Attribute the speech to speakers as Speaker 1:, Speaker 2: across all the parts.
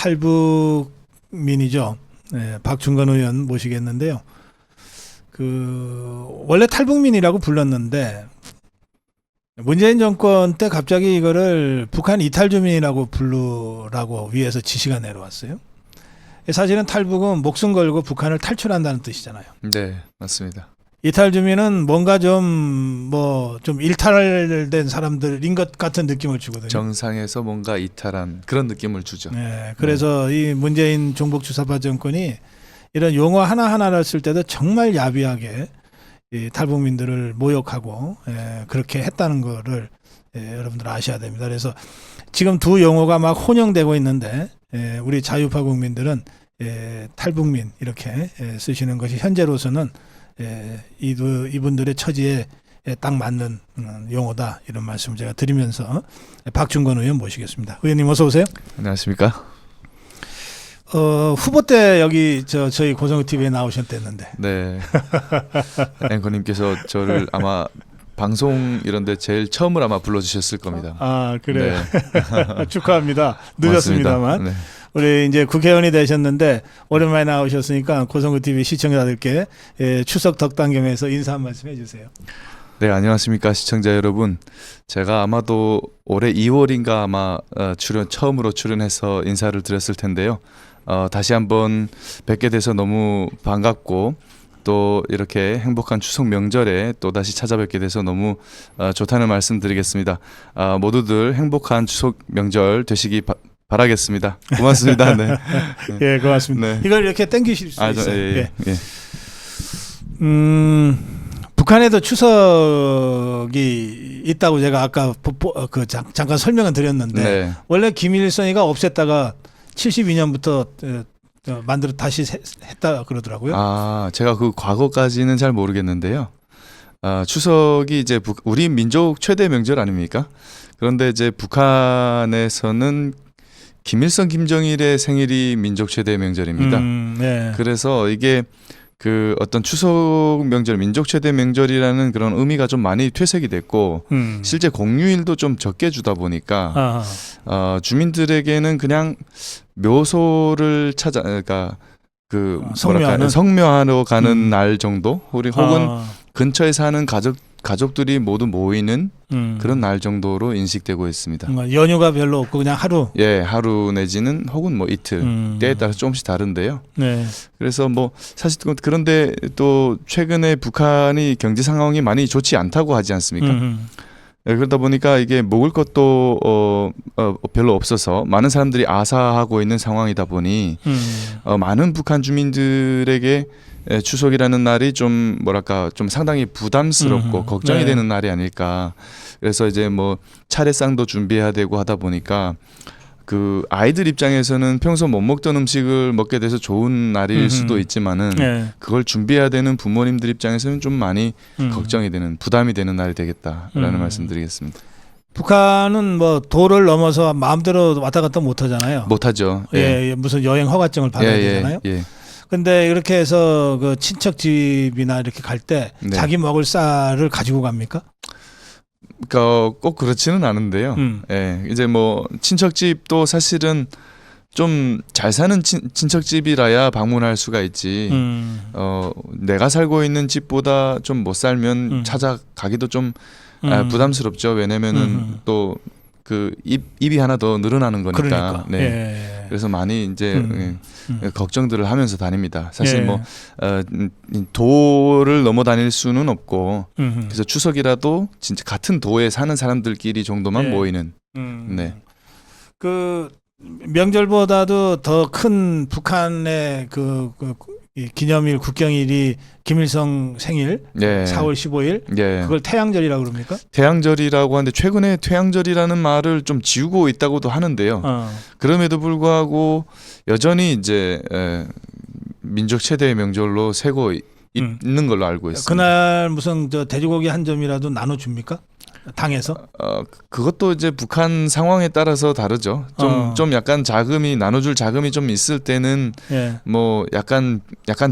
Speaker 1: 탈북민이죠. 네, 박준건 의원 모시겠는데요. 원래 탈북민이라고 불렀는데 문재인 정권 때 갑자기 이거를 북한 이탈 주민이라고 부르라고 위에서 지시가 내려왔어요. 사실은 탈북은 목숨 걸고 북한을 탈출한다는 뜻이잖아요.
Speaker 2: 네, 맞습니다.
Speaker 1: 이탈 주민은 뭔가 좀 일탈된 사람들인 것 같은 느낌을 주거든요.
Speaker 2: 정상에서 뭔가 이탈한 그런 느낌을 주죠.
Speaker 1: 네, 그래서 이 문재인 종북주사파 정권이 이런 용어 하나하나를 쓸 때도 정말 야비하게 이 탈북민들을 모욕하고 그렇게 했다는 거를 여러분들 아셔야 됩니다. 그래서 지금 두 용어가 막 혼용되고 있는데 우리 자유파 국민들은 탈북민 이렇게 쓰시는 것이 현재로서는 이분들의 처지에 딱 맞는 용어다 이런 말씀을 제가 드리면서 박준건 의원 모시겠습니다. 의원님 어서 오세요.
Speaker 2: 안녕하십니까?
Speaker 1: 후보 때 여기 저희 고성우 TV에 나오셨댔는데.
Speaker 2: 네. 앵커님께서 저를 아마 방송 이런데 제일 처음으로 아마 불러주셨을 겁니다.
Speaker 1: 아 그래요.
Speaker 2: 네.
Speaker 1: 축하합니다. 늦었습니다만.
Speaker 2: 네.
Speaker 1: 우리 이제 국회의원이 되셨는데 오랜만에 나오셨으니까 고성우 TV 시청자들께 추석 덕담 겸해서 인사 한 말씀 해주세요.
Speaker 2: 네, 안녕하십니까 시청자 여러분. 제가 아마도 올해 2월인가 아마 처음으로 출연해서 인사를 드렸을 텐데요. 다시 한번 뵙게 돼서 너무 반갑고 또 이렇게 행복한 추석 명절에 또 다시 찾아뵙게 돼서 너무 좋다는 말씀 드리겠습니다. 모두들 행복한 추석 명절 되시기 바라겠습니다. 고맙습니다. 네.
Speaker 1: 예, 고맙습니다.
Speaker 2: 네.
Speaker 1: 이걸 이렇게 땡기실 수 있어요.
Speaker 2: 예.
Speaker 1: 북한에도 추석이 있다고 제가 아까 잠깐 설명을 드렸는데
Speaker 2: 네.
Speaker 1: 원래 김일성이가 없앴다가 72년부터 만들어 다시 했다 그러더라고요.
Speaker 2: 아, 제가 그 과거까지는 잘 모르겠는데요. 추석이 이제 우리 민족 최대 명절 아닙니까? 그런데 이제 북한에서는 김일성, 김정일의 생일이 민족 최대 명절입니다.
Speaker 1: 네.
Speaker 2: 그래서 이게 그 어떤 추석 명절, 민족 최대 명절이라는 그런 의미가 좀 많이 퇴색이 됐고 실제 공휴일도 좀 적게 주다 보니까 주민들에게는 그냥 묘소를 그러니까 그 성묘하러 가는 날 정도, 혹은 근처에 사는 가족들이 모두 모이는 그런 날 정도로 인식되고 있습니다.
Speaker 1: 연휴가 별로 없고 그냥 하루.
Speaker 2: 예, 하루 내지는 혹은 뭐 이틀 때에 따라서 조금씩 다른데요.
Speaker 1: 네.
Speaker 2: 그래서 뭐 사실 그런데 또 최근에 북한이 경제 상황이 많이 좋지 않다고 하지 않습니까? 예, 그러다 보니까 이게 먹을 것도 별로 없어서 많은 사람들이 아사하고 있는 상황이다 보니 많은 북한 주민들에게 추석이라는 날이 좀 좀 상당히 부담스럽고 걱정이 되는 날이 아닐까. 그래서 이제 뭐 차례상도 준비해야 되고 하다 보니까 그 아이들 입장에서는 평소 못 먹던 음식을 먹게 돼서 좋은 날일 수도 있지만은 그걸 준비해야 되는 부모님들 입장에서는 좀 많이 걱정이 되는, 부담이 되는 날이 되겠다라는 말씀드리겠습니다.
Speaker 1: 북한은 뭐 도를 넘어서 마음대로 왔다 갔다 못 하잖아요.
Speaker 2: 못 하죠.
Speaker 1: 예, 무슨 여행 허가증을 받아야 되잖아요. 근데 이렇게 해서 그 친척 집이나 이렇게 갈 때 자기 먹을 쌀을 가지고 갑니까?
Speaker 2: 그러니까 꼭 그렇지는 않은데요. 예, 이제 뭐 친척집도 사실은 좀 잘 사는 친척집이라야 방문할 수가 있지. 내가 살고 있는 집보다 좀 못 살면 찾아가기도 좀 부담스럽죠. 왜냐면은 또 그 입이 하나 더 늘어나는 거니까.
Speaker 1: 그러니까.
Speaker 2: 네.
Speaker 1: 예.
Speaker 2: 그래서 많이 이제 걱정들을 하면서 다닙니다. 사실 뭐 도를 넘어 다닐 수는 없고 그래서 추석이라도 진짜 같은 도에 사는 사람들끼리 정도만 모이는. 네.
Speaker 1: 그 명절보다도 더 큰 북한의 이 기념일 국경일이 김일성 생일 4월 15일 그걸 태양절이라고 그럽니까?
Speaker 2: 태양절이라고 하는데 최근에 태양절이라는 말을 좀 지우고 있다고도 하는데요. 그럼에도 불구하고 여전히 이제 민족 최대의 명절로 세고 있는 걸로 알고 있습니다. 그날
Speaker 1: 무슨 돼지고기 한 점이라도 나눠줍니까? 당에서?
Speaker 2: 그것도 이제 북한 상황에 따라서 다르죠. 좀 약간 자금이 나눠줄 자금이 좀 있을 때는 뭐 약간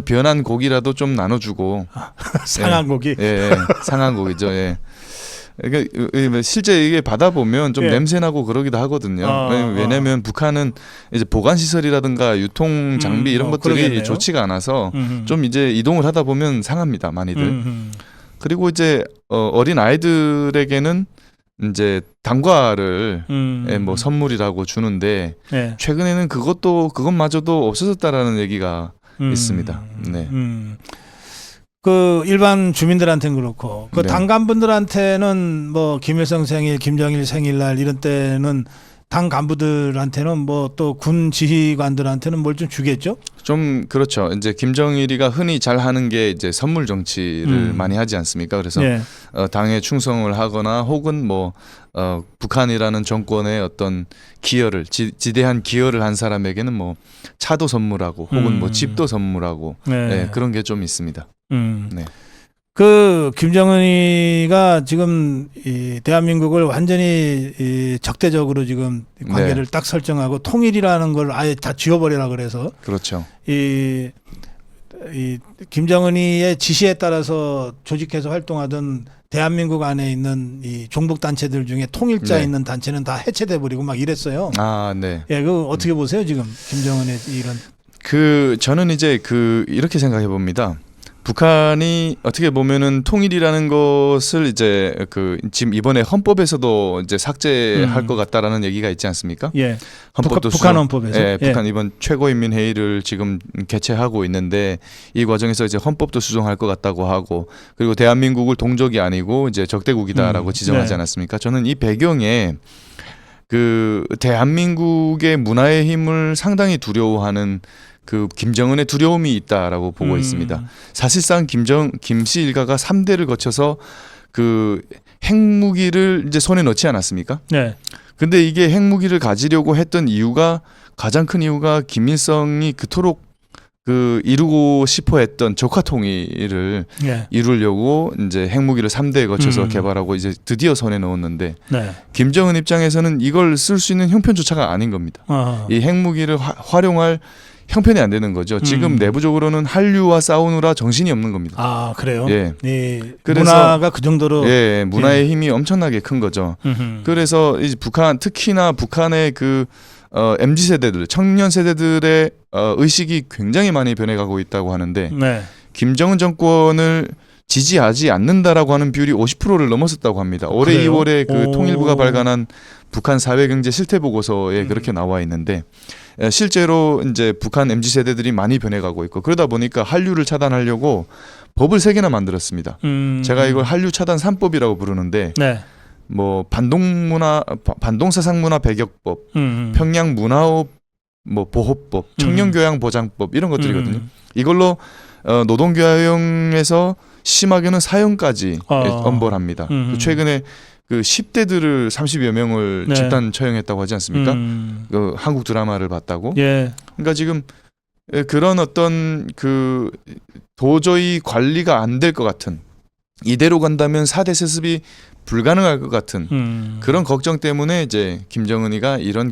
Speaker 2: 변한 고기라도 좀 나눠주고
Speaker 1: 상한 고기.
Speaker 2: 상한 고기죠. 그러니까 실제 이게 받아보면 좀
Speaker 1: 예.
Speaker 2: 냄새나고 그러기도 하거든요. 왜냐면 북한은 이제 보관 시설이라든가 유통 장비 이런 것들이
Speaker 1: 그러겠네요.
Speaker 2: 좋지가 않아서
Speaker 1: 음흠.
Speaker 2: 좀 이제 이동을 하다 보면 상합니다, 많이들.
Speaker 1: 음흠.
Speaker 2: 그리고 이제 어린 아이들에게는 이제 단과를 뭐 선물이라고 주는데
Speaker 1: 네.
Speaker 2: 최근에는 그것마저도 없어졌다라는 얘기가 있습니다. 네.
Speaker 1: 그 일반 주민들한테는 그렇고 그
Speaker 2: 네.
Speaker 1: 당 간부들한테는 뭐 김일성 생일, 김정일 생일날 이런 때는 당 간부들한테는 뭐 또 군 지휘관들한테는 뭘 좀 주겠죠?
Speaker 2: 좀 그렇죠. 이제 김정일이가 흔히 잘 하는 게 이제 선물 정치를 많이 하지 않습니까? 그래서
Speaker 1: 예.
Speaker 2: 당에 충성을 하거나 혹은 뭐 북한이라는 정권의 어떤 기여를 지대한 기여를 한 사람에게는 뭐 차도 선물하고 혹은 뭐 집도 선물하고
Speaker 1: 네.
Speaker 2: 네, 그런 게 좀 있습니다. 네.
Speaker 1: 그 김정은이가 지금 이 대한민국을 완전히 이 적대적으로 지금 관계를 딱 설정하고 통일이라는 걸 아예 다 지워버리라 그래서
Speaker 2: 그렇죠.
Speaker 1: 이 김정은이의 지시에 따라서 조직해서 활동하던 대한민국 안에 있는 이 종북 단체들 중에 통일자
Speaker 2: 네.
Speaker 1: 있는 단체는 다 해체돼 버리고 막 이랬어요.
Speaker 2: 아, 네.
Speaker 1: 예, 그 어떻게 보세요 지금 김정은의 이런?
Speaker 2: 저는 이제 이렇게 생각해 봅니다. 북한이 어떻게 보면은 통일이라는 것을 이제 지금 이번에 헌법에서도 이제 삭제할 것 같다라는 얘기가 있지 않습니까?
Speaker 1: 예.
Speaker 2: 헌법도
Speaker 1: 북한 헌법에서.
Speaker 2: 예, 북한 이번 최고인민회의를 지금 개최하고 있는데 이 과정에서 이제 헌법도 수정할 것 같다고 하고 그리고 대한민국을 동족이 아니고 이제 적대국이다라고 지정하지
Speaker 1: 네.
Speaker 2: 않았습니까? 저는 이 배경에 그 대한민국의 문화의 힘을 상당히 두려워하는 그 김정은의 두려움이 있다라고 보고 있습니다. 사실상 김씨 일가가 3대를 거쳐서 그 핵무기를 이제 손에 넣지 않았습니까?
Speaker 1: 네.
Speaker 2: 근데 이게 핵무기를 가지려고 했던 가장 큰 이유가 김일성이 그토록 이루고 싶어 했던 조카 통일을
Speaker 1: 네.
Speaker 2: 이루려고 이제 핵무기를 3대에 거쳐서 개발하고 이제 드디어 손에 넣었는데
Speaker 1: 네.
Speaker 2: 김정은 입장에서는 이걸 쓸 수 있는 형편조차가 아닌 겁니다. 이 핵무기를 활용할 형편이 안 되는 거죠. 지금 내부적으로는 한류와 싸우느라 정신이 없는 겁니다.
Speaker 1: 아, 그래요?
Speaker 2: 예.
Speaker 1: 네.
Speaker 2: 그래서
Speaker 1: 문화가 그 정도로
Speaker 2: 예, 문화의 힘이 엄청나게 큰 거죠. 그래서 이제 특히나 북한의 MZ 세대들, 청년 세대들의 의식이 굉장히 많이 변해가고 있다고 하는데
Speaker 1: 네.
Speaker 2: 김정은 정권을 지지하지 않는다라고 하는 비율이 50%를 넘었었다고 합니다. 올해
Speaker 1: 그래요?
Speaker 2: 2월에
Speaker 1: 오.
Speaker 2: 통일부가 발간한 북한 사회경제 실태 보고서에 그렇게 나와 있는데 실제로 이제 북한 MZ 세대들이 많이 변해가고 있고 그러다 보니까 한류를 차단하려고 법을 3개나 만들었습니다. 제가 이걸 한류 차단 3법이라고 부르는데
Speaker 1: 네.
Speaker 2: 뭐 반동사상문화 배격법, 평양 문화업 뭐 보호법, 청년교양보장법 이런 것들이거든요. 이걸로 노동교양에서 심하게는 사형까지 엄벌합니다. 최근에 10대들을 30여 명을
Speaker 1: 네.
Speaker 2: 집단 처형했다고 하지 않습니까? 한국 드라마를 봤다고.
Speaker 1: 예.
Speaker 2: 그러니까 지금 그런 어떤 도저히 관리가 안 될 것 같은 이대로 간다면 4대 세습이 불가능할 것 같은 그런 걱정 때문에 이제 김정은이가 이런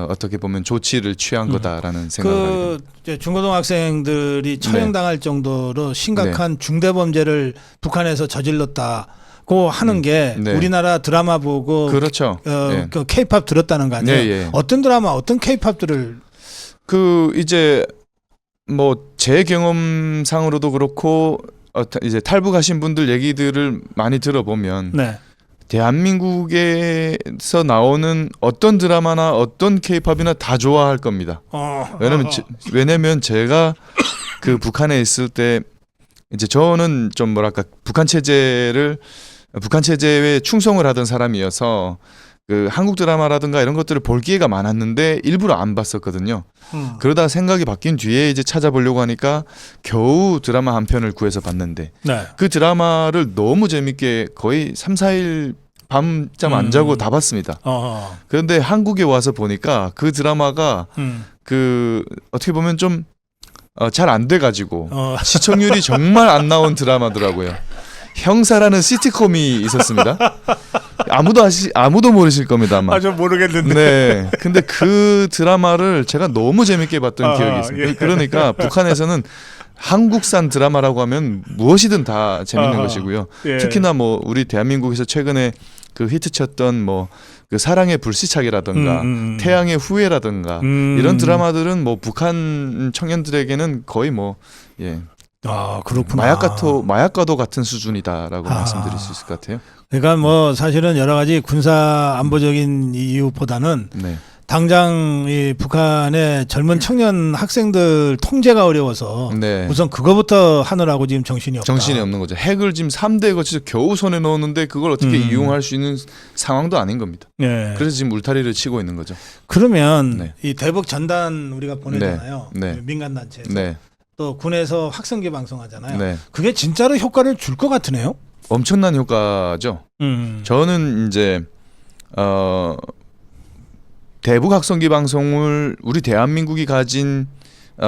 Speaker 2: 어떻게 보면 조치를 취한 거다라는 생각을 하게 됩니다.
Speaker 1: 이제 중고등학생들이 처형당할 정도로 심각한 중대범죄를 북한에서 저질렀다고 하는 게
Speaker 2: 네.
Speaker 1: 우리나라 드라마 보고
Speaker 2: 그렇죠. 예.
Speaker 1: 그 K-팝 들었다는 거 아니에요?
Speaker 2: 예, 예.
Speaker 1: 어떤 드라마, 어떤 K-팝들을
Speaker 2: 이제 뭐 제 경험상으로도 그렇고 이제 탈북하신 분들 얘기들을 많이 들어보면
Speaker 1: 네.
Speaker 2: 대한민국에서 나오는 어떤 드라마나 어떤 케이팝이나 다 좋아할 겁니다. 왜냐면 제가 북한에 있을 때 이제 저는 좀 뭐랄까 북한 체제에 충성을 하던 사람이어서 한국 드라마라든가 이런 것들을 볼 기회가 많았는데 일부러 안 봤었거든요. 그러다 생각이 바뀐 뒤에 이제 찾아보려고 하니까 겨우 드라마 한 편을 구해서 봤는데
Speaker 1: 네.
Speaker 2: 그 드라마를 너무 재밌게 거의 3, 4일 밤잠 안 자고 다 봤습니다. 그런데 한국에 와서 보니까 그 드라마가 어떻게 보면 좀 잘 안 돼가지고 시청률이 정말 안 나온 드라마더라고요. 형사라는 시트콤이 있었습니다. 아무도 모르실 겁니다 아마.
Speaker 1: 저 모르겠는데.
Speaker 2: 네. 근데 그 드라마를 제가 너무 재밌게 봤던 기억이 있습니다.
Speaker 1: 예.
Speaker 2: 그러니까 북한에서는 한국산 드라마라고 하면 무엇이든 다 재밌는 것이고요.
Speaker 1: 예.
Speaker 2: 특히나 뭐 우리 대한민국에서 최근에 그 히트쳤던 뭐 그 사랑의 불시착이라든가 태양의 후예라든가 이런 드라마들은 뭐 북한 청년들에게는 거의 뭐 예.
Speaker 1: 아, 그렇구나.
Speaker 2: 마약과도 같은 수준이다라고 말씀드릴 수 있을 것 같아요.
Speaker 1: 그러니까 뭐 사실은 여러 가지 군사 안보적인 이유보다는
Speaker 2: 네.
Speaker 1: 당장 이 북한의 젊은 청년 학생들 통제가 어려워서
Speaker 2: 네.
Speaker 1: 우선 그거부터 하느라고 지금 정신이 없다.
Speaker 2: 정신이 없는 거죠. 핵을 지금 3대에 거쳐서 겨우 손에 넣었는데 그걸 어떻게 이용할 수 있는 상황도 아닌 겁니다.
Speaker 1: 네.
Speaker 2: 그래서 지금 울타리를 치고 있는 거죠.
Speaker 1: 그러면
Speaker 2: 네.
Speaker 1: 이 대북 전단 우리가 보내잖아요.
Speaker 2: 네. 네.
Speaker 1: 민간 단체에서.
Speaker 2: 네.
Speaker 1: 또 군에서 확성기 방송하잖아요.
Speaker 2: 네.
Speaker 1: 그게 진짜로 효과를 줄 것 같으네요.
Speaker 2: 엄청난 효과죠. 저는 이제 대북 확성기 방송을 우리 대한민국이 가진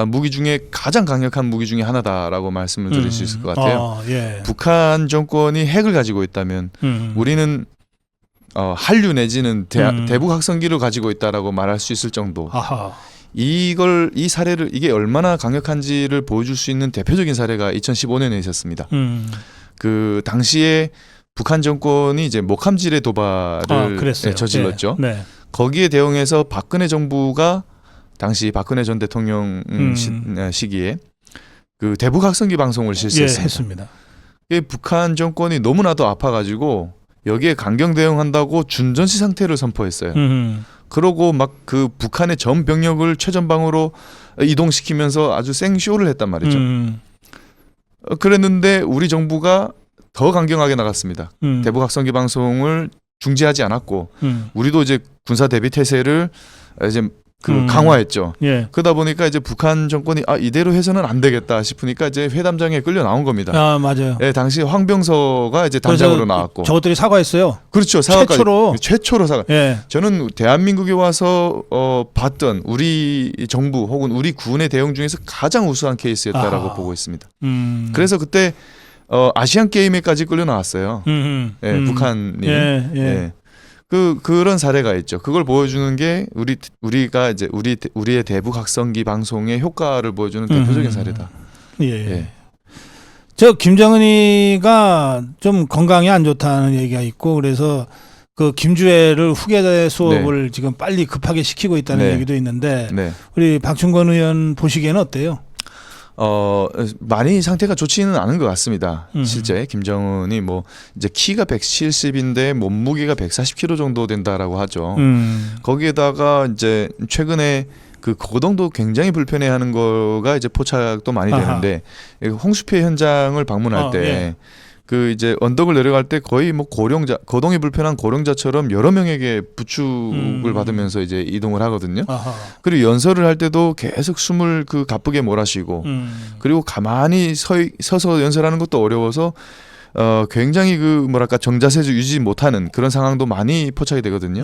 Speaker 2: 무기 중에 가장 강력한 무기 중에 하나다라고 말씀을 드릴 수 있을 것 같아요.
Speaker 1: 예.
Speaker 2: 북한 정권이 핵을 가지고 있다면 우리는 한류 내지는 대북 확성기를 가지고 있다라고 말할 수 있을 정도.
Speaker 1: 아하.
Speaker 2: 이 사례를 이게 얼마나 강력한지를 보여줄 수 있는 대표적인 사례가 2015년에 있었습니다. 그 당시에 북한 정권이 이제 목함질의 도발을 저질렀죠.
Speaker 1: 네. 네.
Speaker 2: 거기에 대응해서 박근혜 정부가 당시 박근혜 전 대통령 시기에 그 대북 확성기 방송을 실시했습니다.
Speaker 1: 예, 했습니다.
Speaker 2: 북한 정권이 너무나도 아파가지고 여기에 강경 대응한다고 준전시 상태를 선포했어요. 그러고 막 그 북한의 전 병력을 최전방으로 이동시키면서 아주 생쇼를 했단 말이죠. 그랬는데 우리 정부가 더 강경하게 나갔습니다. 대북 확성기 방송을 중지하지 않았고 우리도 이제 군사 대비 태세를 이제 강화했죠.
Speaker 1: 예.
Speaker 2: 그러다 보니까 이제 북한 정권이 이대로 해서는 안 되겠다 싶으니까 이제 회담장에 끌려 나온 겁니다.
Speaker 1: 아, 맞아요.
Speaker 2: 예, 당시 황병서가 이제 단장으로 나왔고.
Speaker 1: 저것들이 사과했어요.
Speaker 2: 그렇죠. 최초로 사과.
Speaker 1: 예.
Speaker 2: 저는 대한민국에 와서 봤던 우리 정부 혹은 우리 군의 대응 중에서 가장 우수한 케이스였다라고 보고 있습니다. 그래서 그때 아시안 게임에까지 끌려 나왔어요. 예, 북한이. 예. 그런 사례가 있죠. 그걸 보여주는 게 우리가 이제 우리의 대북 확성기 방송의 효과를 보여주는 대표적인 사례다.
Speaker 1: 예.
Speaker 2: 예.
Speaker 1: 저 김정은이가 좀 건강이 안 좋다는 얘기가 있고 그래서 그 김주애를 후계 수업을 지금 빨리 급하게 시키고 있다는 얘기도 있는데 우리 박충건 의원 보시기에는 어때요?
Speaker 2: 많이 상태가 좋지는 않은 것 같습니다. 실제 김정은이 뭐 이제 키가 170인데 몸무게가 140kg 정도 된다라고 하죠. 거기에다가 이제 최근에 그 거동도 굉장히 불편해하는 거가 이제 포착도 많이 되는데 홍수피해 현장을 방문할 때 그 이제 언덕을 내려갈 때 거의 뭐 거동이 불편한 고령자처럼 여러 명에게 부축을 받으면서 이제 이동을 하거든요. 그리고 연설을 할 때도 계속 숨을 그 가쁘게 몰아쉬고 그리고 가만히 서서 연설하는 것도 어려워서 굉장히 그 뭐랄까 정자세를 유지 못하는 그런 상황도 많이 포착이 되거든요.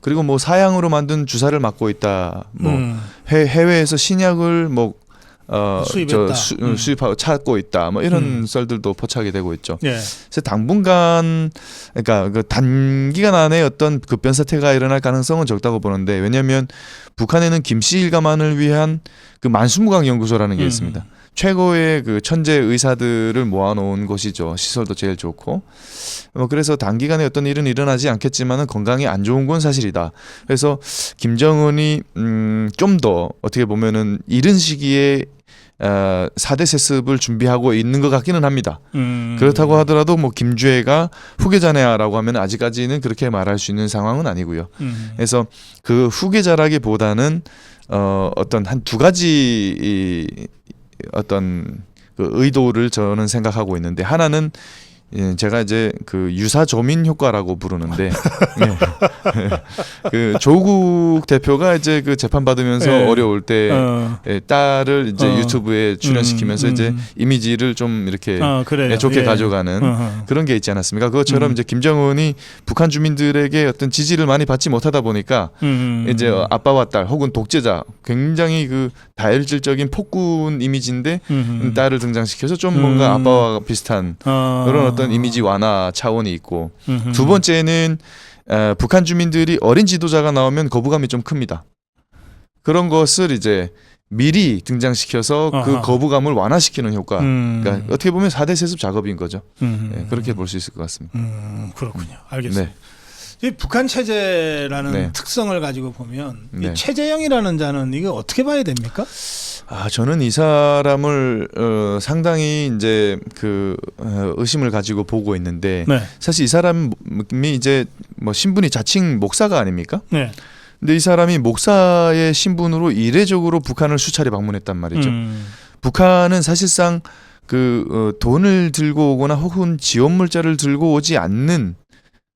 Speaker 2: 그리고 뭐 사양으로 만든 주사를 맞고 있다. 뭐 해외에서 신약을 뭐 수입하고 찾고 있다. 뭐 이런 썰들도 포착이 되고 있죠.
Speaker 1: 예.
Speaker 2: 그래서 당분간 그러니까 그 단기간 안에 어떤 급변 사태가 일어날 가능성은 적다고 보는데 왜냐하면 북한에는 김씨 일가만을 위한 그 만수무강 연구소라는 게 있습니다. 최고의 그 천재 의사들을 모아놓은 곳이죠. 시설도 제일 좋고. 그래서 단기간에 어떤 일은 일어나지 않겠지만은 건강이 안 좋은 건 사실이다. 그래서 김정은이 좀 더 어떻게 보면은 이른 시기에 4대 세습을 준비하고 있는 것 같기는 합니다. 그렇다고 하더라도 뭐 김주애가 후계자냐라고 하면 아직까지는 그렇게 말할 수 있는 상황은 아니고요. 그래서 그 후계자라기보다는 어떤 한 두 가지 어떤 그 의도를 저는 생각하고 있는데 하나는 제가 이제 그 유사조민 효과라고 부르는데 그 조국 대표가 이제 그 재판 받으면서 어려울 때 딸을 이제 유튜브에 출연시키면서 이제 이미지를 좀 이렇게 좋게 가져가는 그런 게 있지 않았습니까? 그것처럼 이제 김정은이 북한 주민들에게 어떤 지지를 많이 받지 못하다 보니까 이제 아빠와 딸 혹은 독재자 굉장히 그 다혈질적인 폭군 이미지인데 딸을 등장시켜서 좀 뭔가 아빠와 비슷한 그런 어떤 이미지 완화 차원이 있고 두 번째는 북한 주민들이 어린 지도자가 나오면 거부감이 좀 큽니다. 그런 것을 이제 미리 등장시켜서 그
Speaker 1: 아하.
Speaker 2: 거부감을 완화시키는 효과.
Speaker 1: 음.
Speaker 2: 그러니까 어떻게 보면 4대 세습 작업인 거죠.
Speaker 1: 음.
Speaker 2: 예, 그렇게 볼 수 있을 것 같습니다.
Speaker 1: 그렇군요. 알겠습니다.
Speaker 2: 네.
Speaker 1: 이 북한 체제라는
Speaker 2: 네.
Speaker 1: 특성을 가지고 보면 이
Speaker 2: 네.
Speaker 1: 최재형이라는 자는 이거 어떻게 봐야 됩니까?
Speaker 2: 저는 이 사람을 상당히 이제 의심을 가지고 보고 있는데
Speaker 1: 네.
Speaker 2: 사실 이 사람이 이제 뭐 신분이 자칭 목사가 아닙니까?
Speaker 1: 네.
Speaker 2: 근데 이 사람이 목사의 신분으로 이례적으로 북한을 수차례 방문했단 말이죠. 북한은 사실상 돈을 들고 오거나 혹은 지원 물자를 들고 오지 않는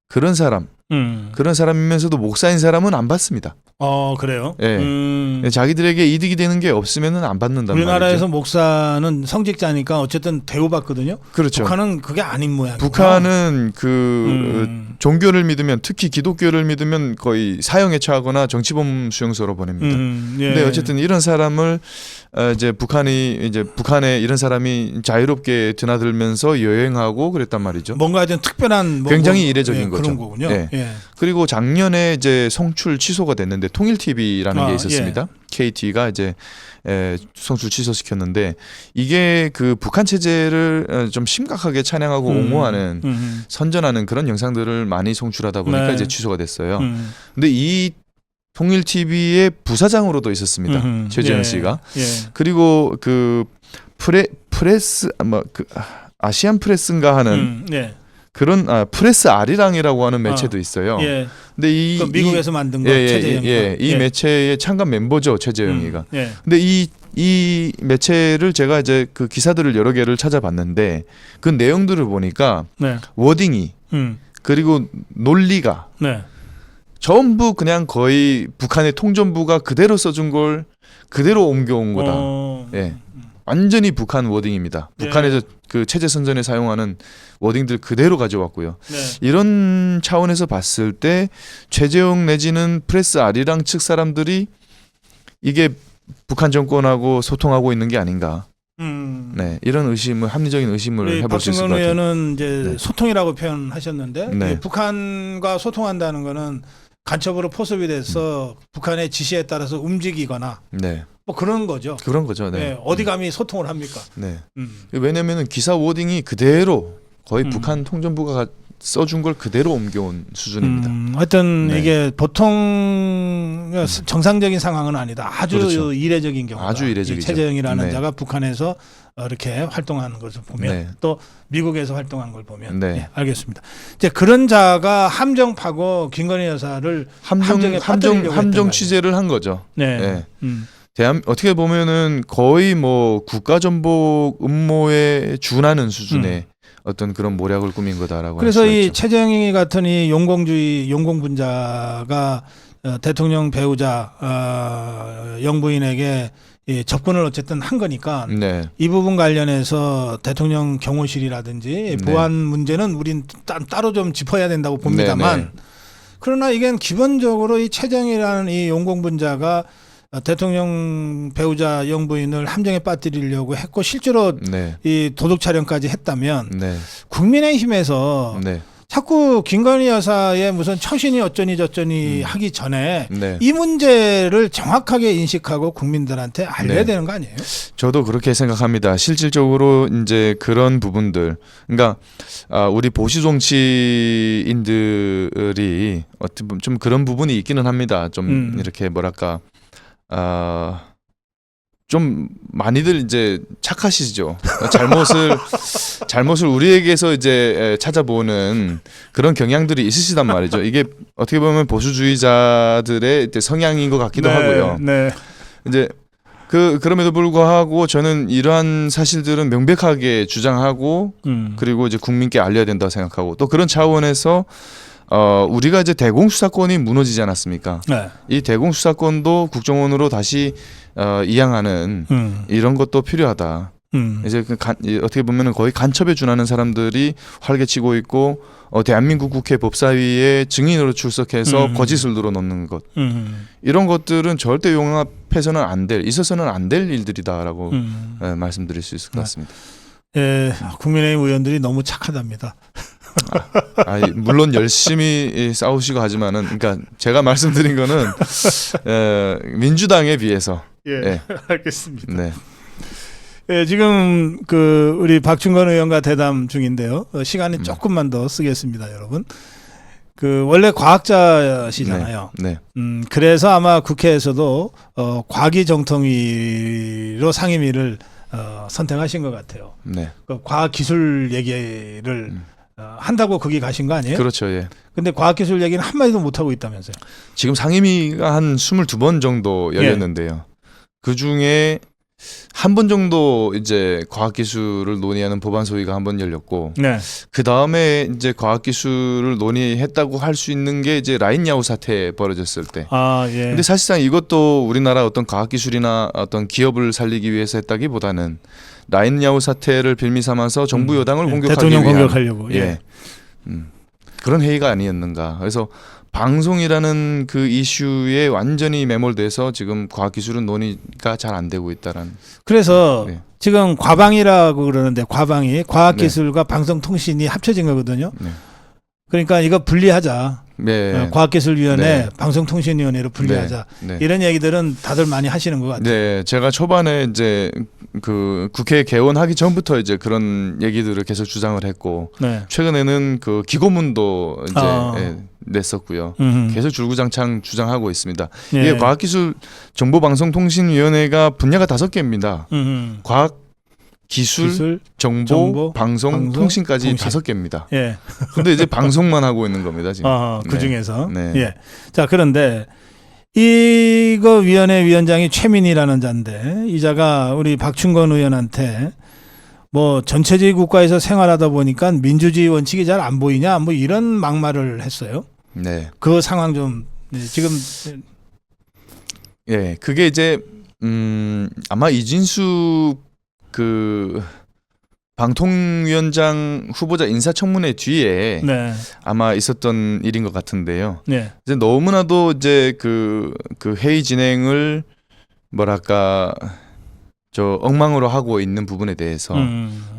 Speaker 2: 그런 사람이면서도 목사인 사람은 안 받습니다.
Speaker 1: 그래요?
Speaker 2: 예. 자기들에게 이득이 되는 게 없으면은 안 받는단
Speaker 1: 우리나라에서
Speaker 2: 말이죠.
Speaker 1: 목사는 성직자니까 어쨌든 대우받거든요.
Speaker 2: 그렇죠.
Speaker 1: 북한은 그게 아닌 모양이에요.
Speaker 2: 북한은 종교를 믿으면 특히 기독교를 믿으면 거의 사형에 처하거나 정치범 수용소로 보냅니다.
Speaker 1: 예.
Speaker 2: 근데 어쨌든 이런 사람을 이제 북한에 이런 사람이 자유롭게 드나들면서 여행하고 그랬단 말이죠.
Speaker 1: 뭔가 하여튼 특별한
Speaker 2: 굉장히 이례적인 거죠.
Speaker 1: 그런 거군요.
Speaker 2: 예.
Speaker 1: 예.
Speaker 2: 그리고 작년에 이제 송출 취소가 됐는데 통일 TV라는 게 있었습니다. KT가 이제 송출 취소시켰는데 이게 북한 체제를 좀 심각하게 찬양하고 옹호하는 선전하는 그런 영상들을 많이 송출하다 보니까
Speaker 1: 네.
Speaker 2: 이제 취소가 됐어요. 근데 이 통일 TV의 부사장으로도 있었습니다. 최재형 씨가.
Speaker 1: 예.
Speaker 2: 그리고 프레스 아시안 프레스인가 하는 그런 프레스 아리랑이라고 하는 매체도 있어요.
Speaker 1: 예.
Speaker 2: 근데
Speaker 1: 미국에서 만든 거 최재형이.
Speaker 2: 이 매체의 창간 멤버죠, 최재형이가.
Speaker 1: 예.
Speaker 2: 근데 이 매체를 제가 이제 그 기사들을 여러 개를 찾아봤는데 그 내용들을 보니까
Speaker 1: 네.
Speaker 2: 워딩이 그리고 논리가
Speaker 1: 네.
Speaker 2: 전부 그냥 거의 북한의 통전부가 그대로 써준 걸 그대로 옮겨온 거다. 예. 완전히 북한 워딩입니다.
Speaker 1: 예.
Speaker 2: 북한에서 그 체제 선전에 사용하는 워딩들 그대로 가져왔고요.
Speaker 1: 네.
Speaker 2: 이런 차원에서 봤을 때 최재형 내지는 프레스 아리랑 측 사람들이 이게 북한 정권하고 소통하고 있는 게 아닌가. 네, 이런 합리적인 의심을 해볼 수 있을 것
Speaker 1: 박승건
Speaker 2: 같아요.
Speaker 1: 의원은 이제
Speaker 2: 네.
Speaker 1: 소통이라고 표현하셨는데
Speaker 2: 네.
Speaker 1: 북한과 소통한다는 거는 간첩으로 포섭이 돼서 북한의 지시에 따라서 움직이거나
Speaker 2: 네,
Speaker 1: 뭐 그런 거죠.
Speaker 2: 그런 거죠. 네.
Speaker 1: 네, 어디 감히 소통을 합니까?
Speaker 2: 네. 왜냐면은 기사 워딩이 그대로 거의
Speaker 1: 음.
Speaker 2: 북한 통전부가 써준 걸 그대로 옮겨온 수준입니다.
Speaker 1: 하여튼
Speaker 2: 네.
Speaker 1: 이게 보통 정상적인 상황은 아니다. 아주
Speaker 2: 그렇죠.
Speaker 1: 이례적인 경우다.
Speaker 2: 아주 이례적이죠.
Speaker 1: 이 최재형이라는
Speaker 2: 네.
Speaker 1: 자가 북한에서 이렇게 활동하는 것을 보면
Speaker 2: 네.
Speaker 1: 또 미국에서 활동한 걸 보면
Speaker 2: 네.
Speaker 1: 네, 알겠습니다. 이제 그런 자가 함정파고 김건희 여사를 함정에 빠뜨리려고 했단
Speaker 2: 함정
Speaker 1: 말이에요.
Speaker 2: 취재를 한 거죠.
Speaker 1: 네.
Speaker 2: 네. 어떻게 보면은 거의 뭐 국가전복 음모에 준하는 수준의 어떤 그런 모략을 꾸민 거다라고
Speaker 1: 그래서
Speaker 2: 할 수가
Speaker 1: 이
Speaker 2: 있죠.
Speaker 1: 최재형이 같은 이 용공분자가 대통령 배우자 영부인에게 접근을 어쨌든 한 거니까
Speaker 2: 네.
Speaker 1: 이 부분 관련해서 대통령 경호실이라든지 보안 문제는 우린 따로 좀 짚어야 된다고 봅니다만
Speaker 2: 네, 네.
Speaker 1: 그러나 이건 기본적으로 이 최재형이라는 이 용공분자가 대통령 배우자 영부인을 함정에 빠뜨리려고 했고 실제로
Speaker 2: 네.
Speaker 1: 이 도둑 촬영까지 했다면
Speaker 2: 네.
Speaker 1: 국민의힘에서
Speaker 2: 네.
Speaker 1: 자꾸 김건희 여사의 무슨 처신이 어쩌니 저쩌니 하기 전에
Speaker 2: 네.
Speaker 1: 이 문제를 정확하게 인식하고 국민들한테 알려야
Speaker 2: 네.
Speaker 1: 되는 거 아니에요?
Speaker 2: 저도 그렇게 생각합니다. 실질적으로 이제 그런 부분들, 그러니까 우리 보수 정치인들이 어떻게 보면 좀 그런 부분이 있기는 합니다. 좀 이렇게 뭐랄까, 좀 많이들 이제 착하시죠. 잘못을 우리에게서 이제 찾아보는 그런 경향들이 있으시단 말이죠. 이게 어떻게 보면 보수주의자들의 이제 성향인 것 같기도 하고요.
Speaker 1: 네.
Speaker 2: 이제 그럼에도 불구하고 저는 이러한 사실들은 명백하게 주장하고 그리고 이제 국민께 알려야 된다고 생각하고 또 그런 차원에서 우리가 이제 대공수사권이 무너지지 않았습니까?
Speaker 1: 네.
Speaker 2: 이 대공수사권도 국정원으로 다시 이양하는 이런 것도 필요하다. 이제 어떻게 보면은 거의 간첩에 준하는 사람들이 활개치고 있고 대한민국 국회 법사위에 증인으로 출석해서 거짓을 늘어놓는 것 이런 것들은 절대 용납해서는 있어서는 안 될 일들이다라고 말씀드릴 수 있을 것 같습니다.
Speaker 1: 예, 국민의힘 의원들이 너무 착하답니다.
Speaker 2: 물론 열심히 싸우시고 하지만은 그러니까 제가 말씀드린 거는 민주당에 비해서
Speaker 1: 예,
Speaker 2: 네.
Speaker 1: 알겠습니다.
Speaker 2: 네.
Speaker 1: 예, 지금 그 우리 박충건 의원과 대담 중인데요. 시간이 조금만 더 쓰겠습니다, 여러분. 그 원래 과학자시잖아요.
Speaker 2: 네.
Speaker 1: 그래서 아마 국회에서도 과기정통위로 상임위를 선택하신 것 같아요.
Speaker 2: 네.
Speaker 1: 그 과학기술 얘기를 한다고 거기 가신 거 아니에요?
Speaker 2: 그렇죠. 예.
Speaker 1: 근데 과학기술 얘기는 한마디도 못 하고 있다면서요?
Speaker 2: 지금 상임위가 한 22번 정도 열렸는데요. 그 중에 한 번 정도 이제 과학기술을 논의하는 법안 소위가 한 번 열렸고,
Speaker 1: 네.
Speaker 2: 그 다음에 이제 과학기술을 논의했다고 할 수 있는 게 이제 라인야후 사태 벌어졌을 때.
Speaker 1: 아, 예.
Speaker 2: 근데 사실상 이것도 우리나라 어떤 과학기술이나 어떤 기업을 살리기 위해서 했다기보다는 라인야후 사태를 빌미 삼아서 정부 여당을 공격하기
Speaker 1: 대통령
Speaker 2: 위한
Speaker 1: 공격하려고.
Speaker 2: 예. 그런 회의가 아니었는가. 그래서 방송이라는 그 이슈에 완전히 매몰돼서 지금 과학기술은 논의가 잘 안 되고 있다라는.
Speaker 1: 그래서
Speaker 2: 네.
Speaker 1: 지금 과방이라고 그러는데 과방이 과학기술과 방송통신이 합쳐진 거거든요.
Speaker 2: 네.
Speaker 1: 그러니까 이거 분리하자.
Speaker 2: 네.
Speaker 1: 과학기술위원회,
Speaker 2: 네.
Speaker 1: 방송통신위원회로 분리하자.
Speaker 2: 네.
Speaker 1: 이런 얘기들은 다들 많이 하시는 것 같아요.
Speaker 2: 네, 제가 초반에 이제 그 국회 개원하기 전부터 이제 그런 얘기들을 계속 주장을 했고,
Speaker 1: 네.
Speaker 2: 최근에는 그 기고문도 이제 예, 냈었고요. 계속 줄구장창 주장하고 있습니다.
Speaker 1: 예.
Speaker 2: 이게 과학기술정보방송통신위원회가 분야가 5개입니다. 과학, 기술, 정보, 방송, 통신까지
Speaker 1: 통신.
Speaker 2: 5개입니다.
Speaker 1: 예.
Speaker 2: 근데 이제 방송만 하고 있는 겁니다, 지금.
Speaker 1: 그 중에서.
Speaker 2: 네.
Speaker 1: 예. 자, 그런데 이거 위원회 위원장이 최민희라는 자인데 이 자가 우리 박충건 의원한테 뭐 전체주의 국가에서 생활하다 보니까 민주주의 원칙이 잘 안 보이냐 뭐 이런 막말을 했어요.
Speaker 2: 네.
Speaker 1: 그 상황 좀 지금
Speaker 2: 예, 그게 이제 아마 이진수 그 방통위원장 후보자 인사청문회 뒤에
Speaker 1: 네.
Speaker 2: 아마 있었던 일인 것 같은데요.
Speaker 1: 네.
Speaker 2: 이제 너무나도 이제 그 회의 진행을 뭐랄까 저 엉망으로 하고 있는 부분에 대해서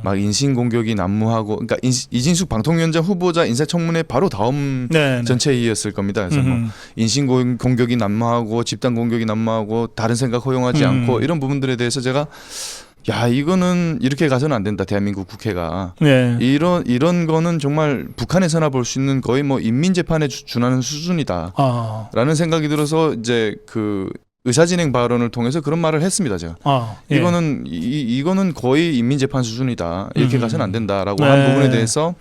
Speaker 2: 막 인신 공격이 난무하고, 그러니까 이진숙 방통위원장 후보자 인사청문회 바로 다음
Speaker 1: 네.
Speaker 2: 전체 회의였을 겁니다. 그래서 뭐 인신 공격이 난무하고 집단 공격이 난무하고 다른 생각 허용하지 않고 이런 부분들에 대해서 제가 야, 이거는 이렇게 가서는 안 된다. 대한민국 국회가.
Speaker 1: 네.
Speaker 2: 이런 거는 정말 북한에서나 볼 수 있는 거의 뭐 인민재판에 준하는 수준이다. 라는 생각이 들어서 이제 그 의사진행 발언을 통해서 그런 말을 했습니다. 제가.
Speaker 1: 예.
Speaker 2: 이거는 거의 인민재판 수준이다. 이렇게 가서는 안 된다라고
Speaker 1: 네.
Speaker 2: 한 부분에 대해서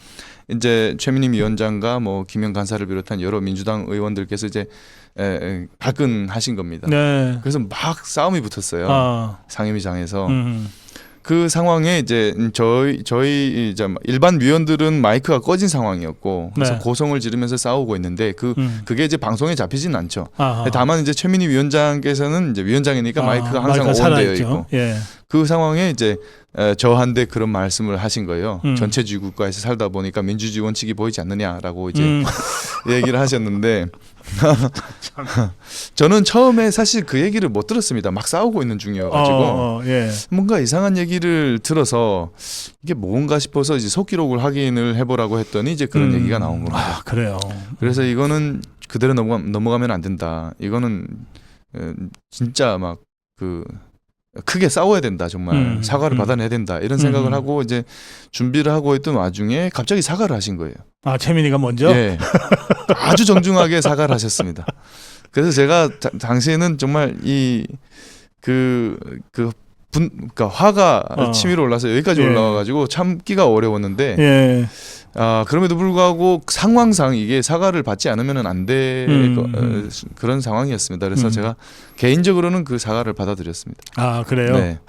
Speaker 2: 이제 최민희 위원장과 뭐 김영 간사를 비롯한 여러 민주당 의원들께서 이제 발끈하신 겁니다.
Speaker 1: 네.
Speaker 2: 그래서 막 싸움이 붙었어요. 상임위장에서. 그 상황에 이제 저희 이제 일반 위원들은 마이크가 꺼진 상황이었고, 그래서
Speaker 1: 네.
Speaker 2: 고성을 지르면서 싸우고 있는데 그게 이제 방송에 잡히지는 않죠.
Speaker 1: 아하.
Speaker 2: 다만 이제 최민희 위원장께서는 이제 위원장이니까 마이크가 항상 온되어 있고,
Speaker 1: 예.
Speaker 2: 그 상황에 이제 저한테 그런 말씀을 하신 거예요. 전체주의 국가에서 살다 보니까 민주주의 원칙이 보이지 않느냐라고 이제 얘기를 하셨는데 저는 처음에 사실 그 얘기를 못 들었습니다. 막 싸우고 있는 중이어가지고
Speaker 1: 예.
Speaker 2: 뭔가 이상한 얘기를 들어서 이게 뭔가 싶어서 이제 속기록을 확인을 해보라고 했더니 이제 그런 얘기가 나온 겁니다.
Speaker 1: 그래요.
Speaker 2: 그래서 이거는 그대로 넘어가면 안 된다. 이거는 진짜 막 크게 싸워야 된다. 정말 사과를 받아내야 된다. 이런 생각을 하고 이제 준비를 하고 있던 와중에 갑자기 사과를 하신 거예요.
Speaker 1: 최민희가 먼저?
Speaker 2: 예. 아주 정중하게 사과를 하셨습니다. 그래서 제가 당시에는 정말 그러니까 화가 치밀어 올라서 여기까지
Speaker 1: 예.
Speaker 2: 올라와가지고 참기가 어려웠는데,
Speaker 1: 예.
Speaker 2: 그럼에도 불구하고 상황상 이게 사과를 받지 않으면 안 될 그런 상황이었습니다. 그래서 제가 개인적으로는 그 사과를 받아들였습니다.
Speaker 1: 그래요?
Speaker 2: 네.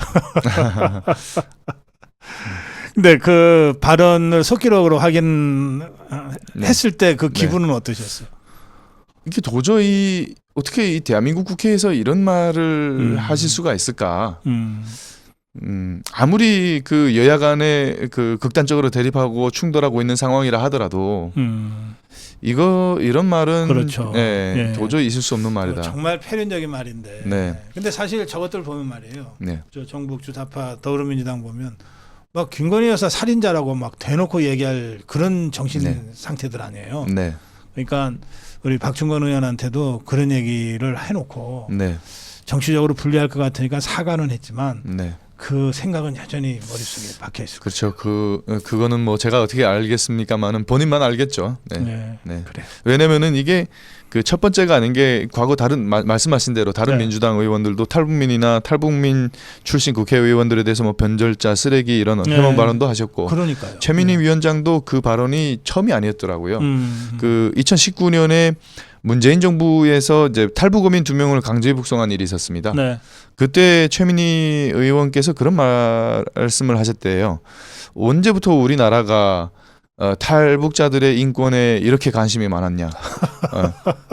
Speaker 1: 근데 그 발언을 속기록으로 확인했을 때 그 기분은 어떠셨어요?
Speaker 2: 이게 도저히 어떻게 이 대한민국 국회에서 이런 말을 하실 수가 있을까? 아무리 그 여야 간에 그 극단적으로 대립하고 충돌하고 있는 상황이라 하더라도 이런 말은
Speaker 1: 그렇죠.
Speaker 2: 예,
Speaker 1: 예.
Speaker 2: 도저히 있을 수 없는 말이다.
Speaker 1: 정말 패륜적인 말인데.
Speaker 2: 네.
Speaker 1: 근데 사실 저것들 보면 말이에요.
Speaker 2: 네.
Speaker 1: 저 정북 주사파 더불어민주당 보면 막 김건희 여사 살인자라고 막 대놓고 얘기할 그런 정신
Speaker 2: 네.
Speaker 1: 상태들 아니에요.
Speaker 2: 네.
Speaker 1: 그러니까 우리 박충건 의원한테도 그런 얘기를 해놓고
Speaker 2: 네.
Speaker 1: 정치적으로 불리할 것 같으니까 사과는 했지만
Speaker 2: 네.
Speaker 1: 그 생각은 여전히 머릿속에 박혀 있을 거예요.
Speaker 2: 그렇죠. 그거는 뭐 제가 어떻게 알겠습니까만은 본인만 알겠죠. 네.
Speaker 1: 네.
Speaker 2: 네.
Speaker 1: 그래.
Speaker 2: 왜냐면은 이게 그 첫 번째가 아닌 게 과거 다른 말씀하신 대로 다른
Speaker 1: 네.
Speaker 2: 민주당 의원들도 탈북민이나 탈북민 출신 국회의원들에 대해서 뭐 변절자, 쓰레기 이런
Speaker 1: 네.
Speaker 2: 혐오 발언도 하셨고
Speaker 1: 그러니까요.
Speaker 2: 최민희 위원장도 그 발언이 처음이 아니었더라고요.
Speaker 1: 음.
Speaker 2: 그 2019년에 문재인 정부에서 이제 탈북어민 2명을 강제 북송한 일이 있었습니다.
Speaker 1: 네.
Speaker 2: 그때 최민희 의원께서 그런 말씀을 하셨대요. 언제부터 우리나라가 탈북자들의 인권에 이렇게 관심이 많았냐?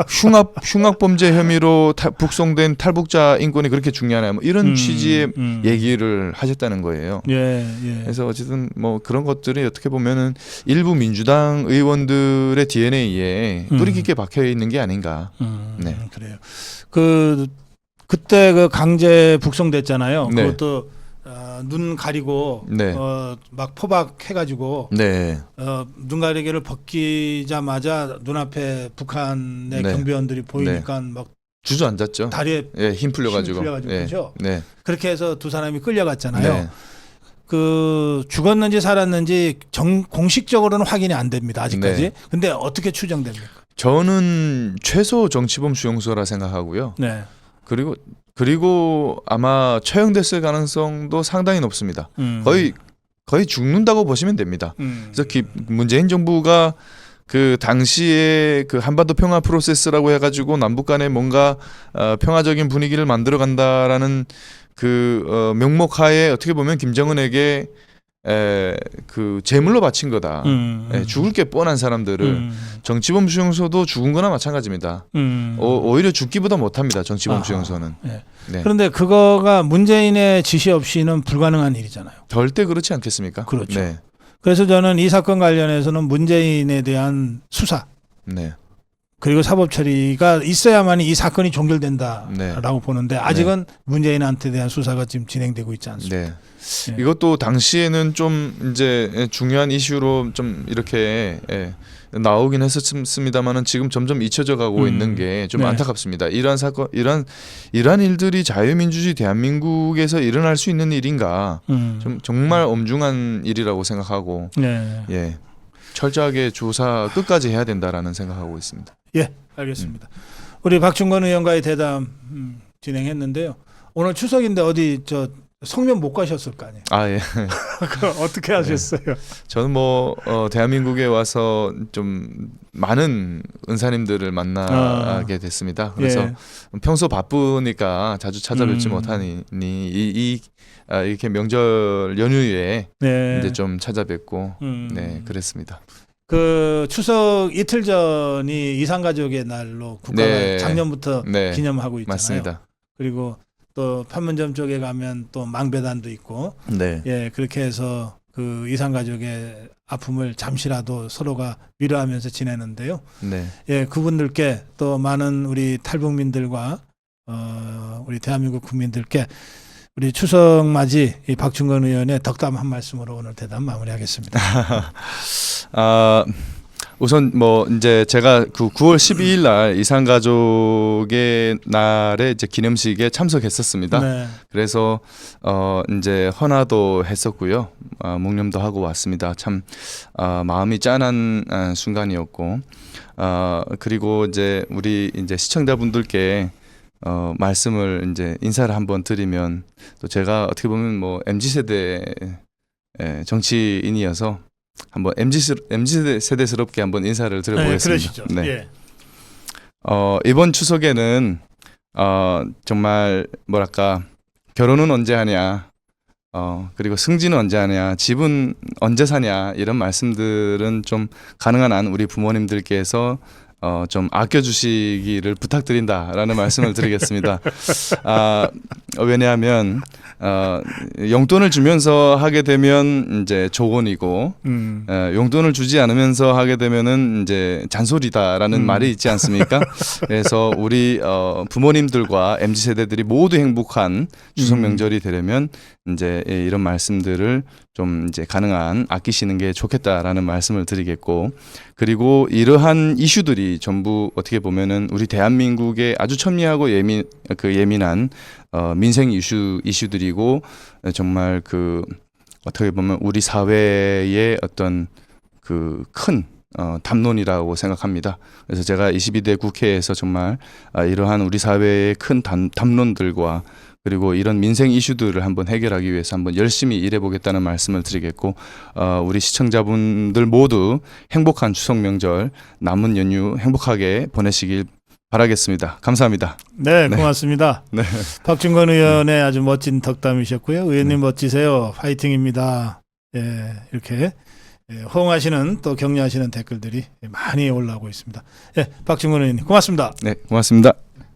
Speaker 2: 흉악 범죄 혐의로 북송된 탈북자 인권이 그렇게 중요하냐? 뭐 이런 취지의 얘기를 하셨다는 거예요.
Speaker 1: 예, 예.
Speaker 2: 그래서 어쨌든 뭐 그런 것들이 어떻게 보면은 일부 민주당 의원들의 DNA에 뿌리 깊게 박혀 있는 게 아닌가. 네.
Speaker 1: 그래요. 그때 그 강제 북송됐잖아요.
Speaker 2: 네.
Speaker 1: 그것도 눈 가리고
Speaker 2: 네.
Speaker 1: 막 포박해가지고
Speaker 2: 네.
Speaker 1: 눈 가리개를 벗기자마자 눈앞에 북한의
Speaker 2: 네.
Speaker 1: 경비원들이 보이니까 막
Speaker 2: 주저앉았죠.
Speaker 1: 다리에
Speaker 2: 예, 힘 풀려가지고.
Speaker 1: 힘 풀려가지고,
Speaker 2: 예.
Speaker 1: 그죠?
Speaker 2: 네.
Speaker 1: 그렇게 해서 두 사람이 끌려갔잖아요.
Speaker 2: 네.
Speaker 1: 그 죽었는지 살았는지 공식적으로는 확인이 안 됩니다. 아직까지.
Speaker 2: 네.
Speaker 1: 근데 어떻게 추정됩니까?
Speaker 2: 저는 최소 정치범 수용소라 생각하고요.
Speaker 1: 네.
Speaker 2: 그리고 아마 처형됐을 가능성도 상당히 높습니다. 거의 죽는다고 보시면 됩니다. 그래서 문재인 정부가 그 당시에 그 한반도 평화 프로세스라고 해가지고 남북 간에 뭔가 평화적인 분위기를 만들어 간다라는 그 명목하에 어떻게 보면 김정은에게 그 제물로 바친 거다. 죽을 게 뻔한 사람들을 정치범 수용소도 죽은 거나 마찬가지입니다. 오히려 죽기보다 못합니다. 정치범 수용소는.
Speaker 1: 네.
Speaker 2: 네.
Speaker 1: 그런데 그거가 문재인의 지시 없이는 불가능한 일이잖아요.
Speaker 2: 절대 그렇지 않겠습니까?
Speaker 1: 그렇죠.
Speaker 2: 네.
Speaker 1: 그래서 저는 이 사건 관련해서는 문재인에 대한 수사
Speaker 2: 네.
Speaker 1: 그리고 사법 처리가 있어야만이 이 사건이 종결된다라고
Speaker 2: 네.
Speaker 1: 보는데 아직은 문재인한테 대한 수사가 지금 진행되고 있지 않습니다.
Speaker 2: 네.
Speaker 1: 네.
Speaker 2: 이것도 당시에는 좀 이제 중요한 이슈로 좀 이렇게 나오긴 했었습니다만은 지금 점점 잊혀져 가고 있는 게 좀
Speaker 1: 네.
Speaker 2: 안타깝습니다. 이러한 사건, 이러한 일들이 자유민주주의 대한민국에서 일어날 수 있는 일인가? 좀 정말 엄중한 일이라고 생각하고,
Speaker 1: 네.
Speaker 2: 예, 철저하게 조사 끝까지 해야 된다라는 생각하고 있습니다.
Speaker 1: 예, 알겠습니다. 우리 박충건 의원과의 대담 진행했는데요. 오늘 추석인데 어디 저 성면 못 가셨을 거 아니에요?
Speaker 2: 아, 예.
Speaker 1: 그걸 어떻게 하셨어요?
Speaker 2: 저는 뭐 대한민국에 와서 좀 많은 은사님들을 만나게 됐습니다. 그래서
Speaker 1: 예.
Speaker 2: 평소 바쁘니까 자주 찾아뵙지 못하니 이렇게 명절 연휴에
Speaker 1: 네.
Speaker 2: 이제 좀 찾아뵙고 네, 그랬습니다.
Speaker 1: 그 추석 이틀 전이 이산가족의 날로 국가가
Speaker 2: 네.
Speaker 1: 작년부터
Speaker 2: 네.
Speaker 1: 기념하고 있잖아요.
Speaker 2: 맞습니다.
Speaker 1: 그리고 또 판문점 쪽에 가면 또 망배단도 있고,
Speaker 2: 네.
Speaker 1: 예, 그렇게 해서 그 이산가족의 아픔을 잠시라도 서로가 위로하면서 지내는데요.
Speaker 2: 네.
Speaker 1: 예, 그분들께 또 많은 우리 탈북민들과 우리 대한민국 국민들께 우리 추석 맞이 이 박충건 의원의 덕담 한 말씀으로 오늘 대담 마무리하겠습니다.
Speaker 2: 우선 뭐 이제 제가 그 9월 12일 날 이산가족의 날에 이제 기념식에 참석했었습니다.
Speaker 1: 네.
Speaker 2: 그래서 이제 헌화도 했었고요. 묵념도 하고 왔습니다. 참 마음이 짠한 순간이었고 그리고 이제 우리 이제 시청자분들께 말씀을 이제 인사를 한번 드리면 또 제가 어떻게 보면 뭐 MZ 세대 정치인이어서 한번 MZ 세대스럽게 한번 인사를 드려보겠습니다.
Speaker 1: 네, 그러시죠.
Speaker 2: 네.
Speaker 1: 예.
Speaker 2: 이번 추석에는 정말 뭐랄까 결혼은 언제 하냐, 그리고 승진은 언제 하냐, 집은 언제 사냐 이런 말씀들은 좀 가능한 한 우리 부모님들께서 좀 아껴주시기를 부탁드린다라는 말씀을 드리겠습니다. 왜냐하면 용돈을 주면서 하게 되면 이제 조언이고 용돈을 주지 않으면서 하게 되면은 이제 잔소리다라는 말이 있지 않습니까? 그래서 우리 부모님들과 MZ 세대들이 모두 행복한 추석 명절이 되려면 이제 이런 말씀들을 좀 이제 가능한 아끼시는 게 좋겠다라는 말씀을 드리겠고, 그리고 이러한 이슈들이 이슈들이 전부 어떻게 보면은 우리 대한민국의 아주 첨예하고 예민한 민생 이슈들이고 정말 그 어떻게 보면 우리 사회의 어떤 그 큰 담론이라고 생각합니다. 그래서 제가 22대 국회에서 정말 이러한 우리 사회의 큰 담론들과 그리고 이런 민생 이슈들을 한번 해결하기 위해서 한번 열심히 일해보겠다는 말씀을 드리겠고, 우리 시청자분들 모두 행복한 추석 명절, 남은 연휴 행복하게 보내시길 바라겠습니다. 감사합니다.
Speaker 1: 네, 고맙습니다.
Speaker 2: 네.
Speaker 1: 박준건 의원의 아주 멋진 덕담이셨고요. 의원님 멋지세요. 파이팅입니다. 예, 이렇게 호응하시는 또 격려하시는 댓글들이 많이 올라오고 있습니다. 예, 박준건 의원님 고맙습니다.
Speaker 2: 네, 고맙습니다.